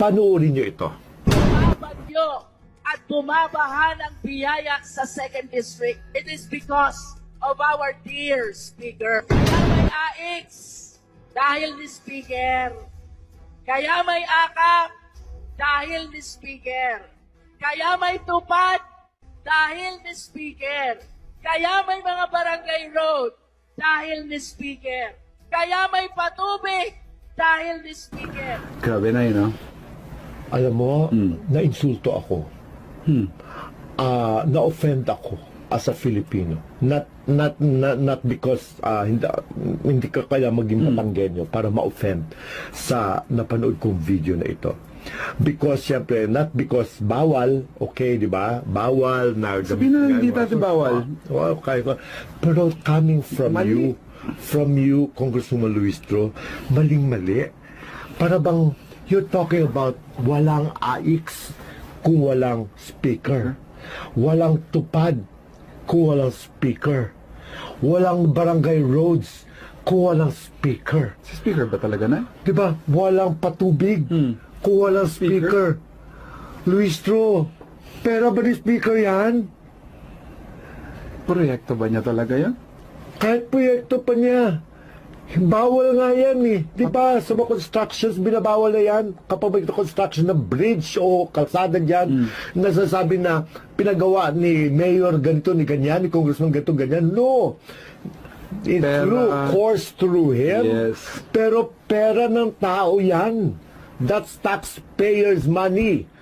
Panoorin nyo ito. Bumabagyo at bumabaha ng biyaya sa 2nd District. It is because of our dear Speaker. Kaya may AX dahil ni Speaker. Kaya may AKAP dahil ni Speaker. Kaya may tupad dahil ni Speaker. Kaya may mga barangay road dahil ni Speaker. Kaya may patubig dahil ni Speaker. Grabe na yun, no? Alam mo, na-insulto ako. Na-offend ako as a Filipino. Not because hindi ka kaya maging Batanggenyo para ma-offend sa napanood kong video na ito. Because, syempre, not because bawal, okay, di ba? Bawal na... Sabihin na hindi natin bawal. Okay. Pero coming from Mali. you, Congresswoman Luis Tro, maling-mali. Para bang you're talking about walang AX kung walang speaker. Walang tupad kung walang speaker. Walang barangay roads kung walang speaker. Si Speaker ba talaga na? Diba? Walang patubig kung walang speaker. Luis Tro, pera ba ni speaker yan? Proyekto ba niya talaga yan? Kahit proyekto pa niya. Bawal nga yan eh. Di ba? Sa mga constructions, binabawal na yan. Kapag may construction ng bridge o kalsada dyan, nasasabi na pinagawa ni Mayor ganito, ni ganyan, ni Congressman ganito, ganyan. No! It's through, course through him. Yes. Pero pera ng tao yan. That's taxpayers' money.